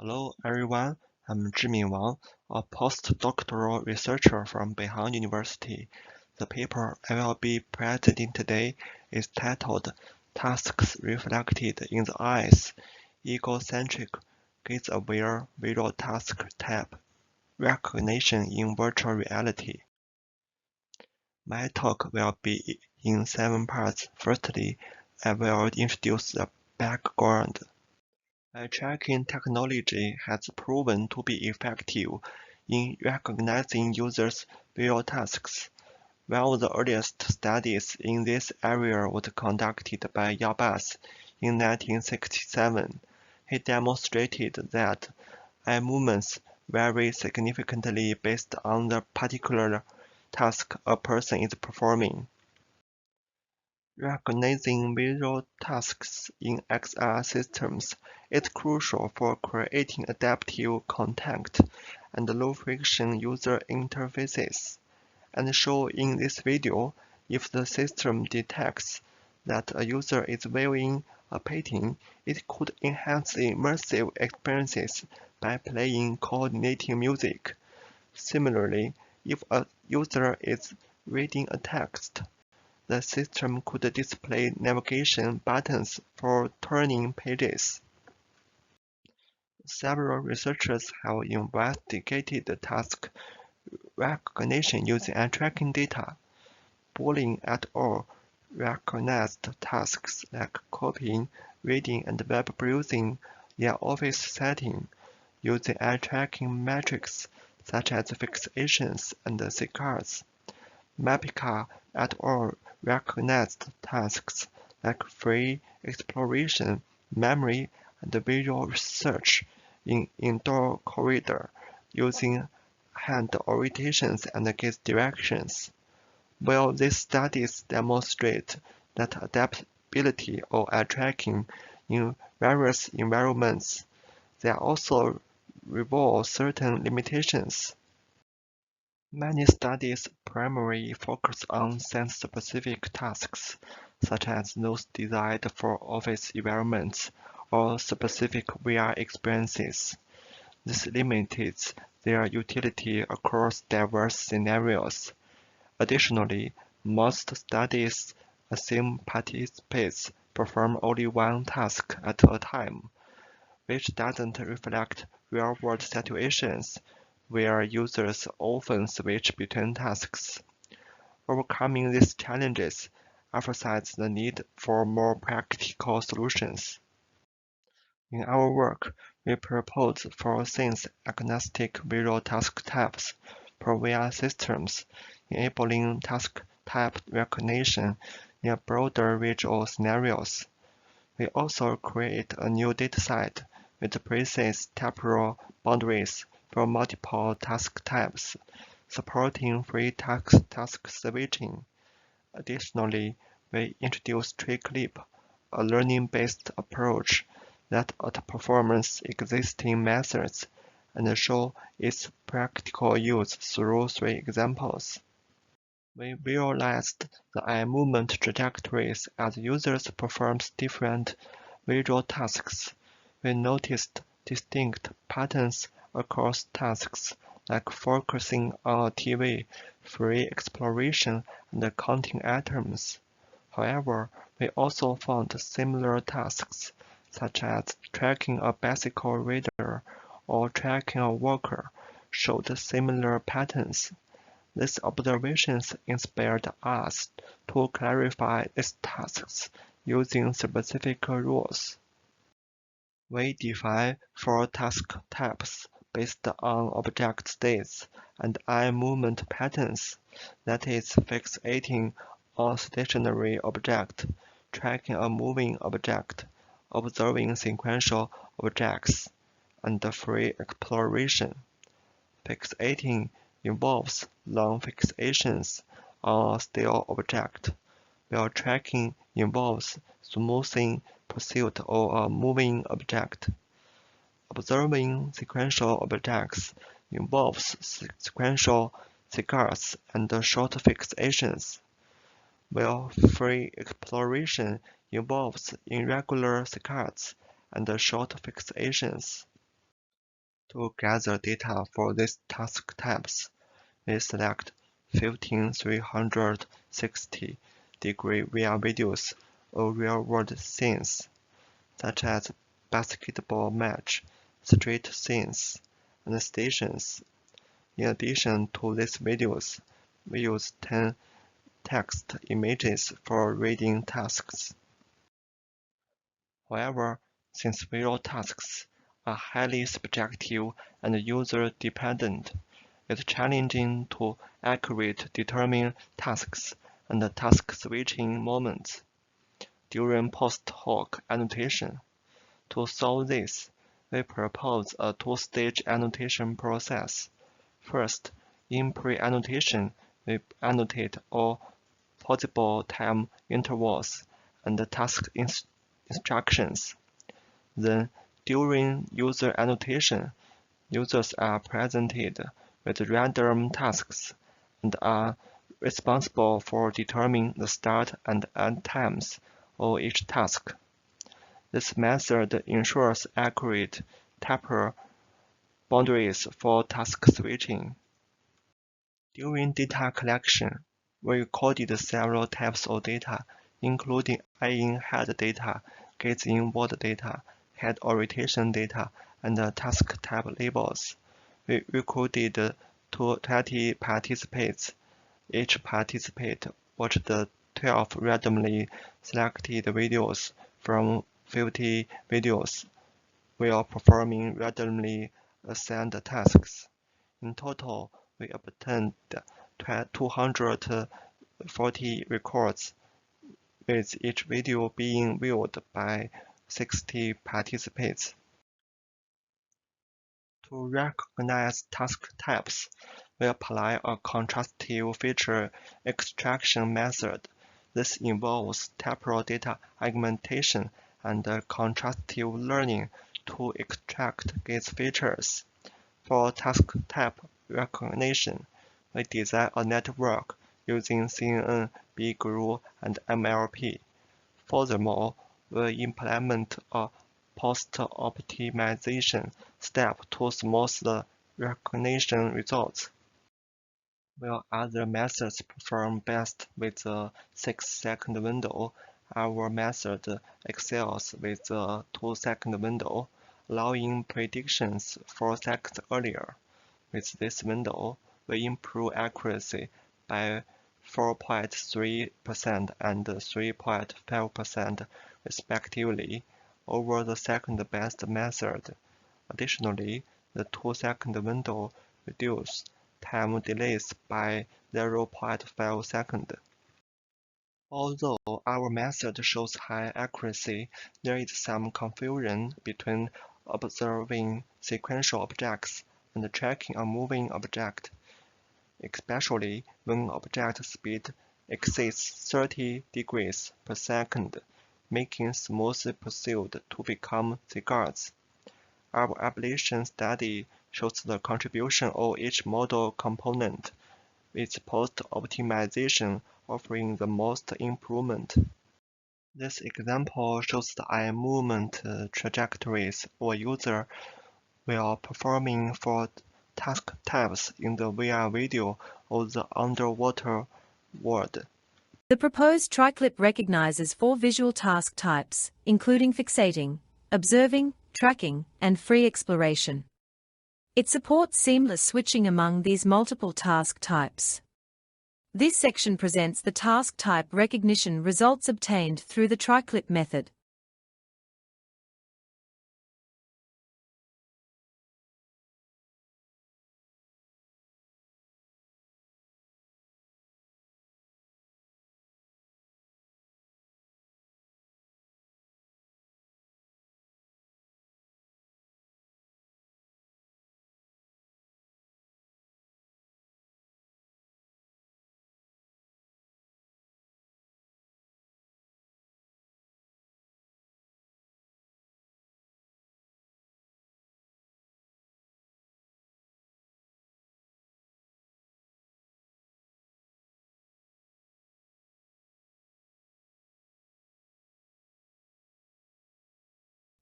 Hello everyone, I'm Zhimin Wang, a postdoctoral researcher from Beihang University. The paper I will be presenting today is titled Tasks Reflected in the Eyes, Egocentric, Gaze-Aware Visual Task Type, Recognition in Virtual Reality. My talk will be in 7 parts. Firstly, I will introduce the background. Eye tracking technology has proven to be effective in recognizing users' visual tasks. One of the earliest studies in this area was conducted by Yabas in 1967. He demonstrated that eye movements vary significantly based on the particular task a person is performing. Recognizing visual tasks in XR systems is crucial for creating adaptive content and low-friction user interfaces, and shown in this video, if the system detects that a user is viewing a painting, it could enhance immersive experiences by playing coordinating music. Similarly, if a user is reading a text, the system could display navigation buttons for turning pages. Several researchers have investigated task recognition using eye tracking data. Boolean et al. Recognized tasks like copying, reading, and web browsing in office setting using eye tracking metrics such as fixations and cigars. Mapica et al. Recognized tasks like free exploration, memory, and visual search in indoor corridor using hand orientations and gaze directions. While these studies demonstrate that adaptability of eye tracking in various environments, they also reveal certain limitations. Many studies primarily focus on sense-specific tasks, such as those designed for office environments or specific VR experiences. This limits their utility across diverse scenarios. Additionally, most studies assume participants perform only one task at a time, which doesn't reflect real-world situations where users often switch between tasks. Overcoming these challenges emphasizes the need for more practical solutions. In our work, we propose for scene-agnostic visual task types for VR systems, enabling task type recognition in a broader range of scenarios. We also create a new dataset with precise temporal boundaries for multiple task types, supporting free task switching. Additionally, we introduce TreeClip, a learning-based approach that outperforms existing methods and show its practical use through 3 examples. We visualized the eye movement trajectories as users perform different visual tasks. We noticed distinct patterns across tasks like focusing on a TV, free exploration, and counting items. However, we also found similar tasks, such as tracking a bicycle rider or tracking a walker, showed similar patterns. These observations inspired us to clarify these tasks using specific rules. We define 4 task types based on object states and eye movement patterns, that is, fixating on a stationary object, tracking a moving object, observing sequential objects, and free exploration. Fixating involves long fixations on a still object, while tracking involves smoothing pursuit of a moving object. Observing sequential objects involves sequential cigars and short fixations, while free exploration involves irregular cigars and short fixations. To gather data for these task types, we select 15 360-degree VR videos of real-world scenes, such as basketball match, street scenes, and stations. In addition to these videos, we use 10 text images for reading tasks. However, since visual tasks are highly subjective and user-dependent, it's challenging to accurately determine tasks and task switching moments during post-hoc annotation. To solve this, we propose a two-stage annotation process. First, in pre-annotation, we annotate all possible time intervals and task instructions. Then, during user annotation, users are presented with random tasks and are responsible for determining the start and end times of each task. This method ensures accurate taper boundaries for task switching. During data collection, we recorded several types of data, including eye-in head data, gaze-in word data, head orientation data, and task type labels. We recorded 20 participants. Each participant watched 12 randomly selected videos from 50 videos while performing randomly assigned tasks. In total, we obtained 240 records, with each video being viewed by 60 participants. To recognize task types, we apply a contrastive feature extraction method. This involves temporal data augmentation and contrastive learning to extract gaze features. For task type recognition, we design a network using CNN, BigGRU, and MLP. Furthermore, we implement a post-optimization step to smooth the recognition results. While other methods perform best with a 6-second window, our method excels with a 2-second window, allowing predictions 4 seconds earlier. With this window, we improve accuracy by 4.3% and 3.5% respectively over the second-best method. Additionally, the 2-second window reduces time delays by 0.5 seconds. Although our method shows high accuracy, there is some confusion between observing sequential objects and tracking a moving object, especially when object speed exceeds 30 degrees per second, making smooth pursuit to become cigarettes. Our ablation study shows the contribution of each model component, with post-optimization offering the most improvement. This example shows the eye movement trajectories of a user while performing 4 task types in the VR video of the underwater world. The proposed triclip recognizes 4 visual task types, including fixating, observing, tracking, and free exploration. It supports seamless switching among these multiple task types. This section presents the task type recognition results obtained through the triclip method.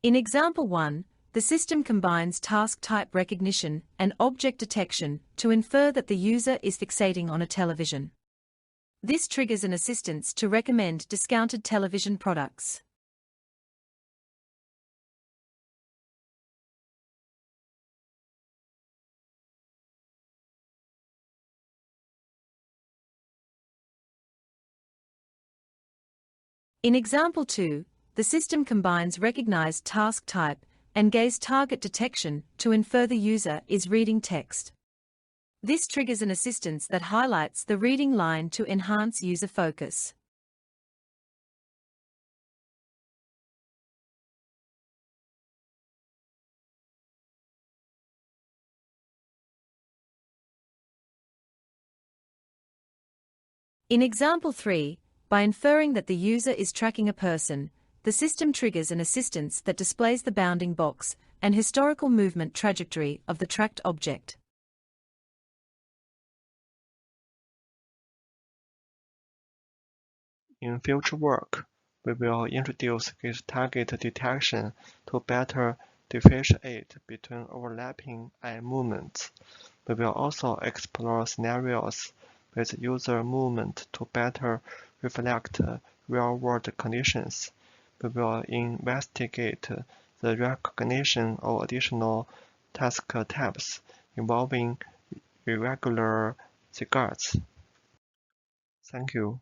In example 1, the system combines task type recognition and object detection to infer that the user is fixating on a television. This triggers an assistance to recommend discounted television products. In example 2, the system combines recognized task type and gaze target detection to infer the user is reading text. This triggers an assistance that highlights the reading line to enhance user focus. In example 3, by inferring that the user is tracking a person, the system triggers an assistance that displays the bounding box and historical movement trajectory of the tracked object. In future work, we will introduce gaze target detection to better differentiate between overlapping eye movements. We will also explore scenarios with user movement to better reflect real-world conditions. We will investigate the recognition of additional task types involving irregular cigarettes. Thank you.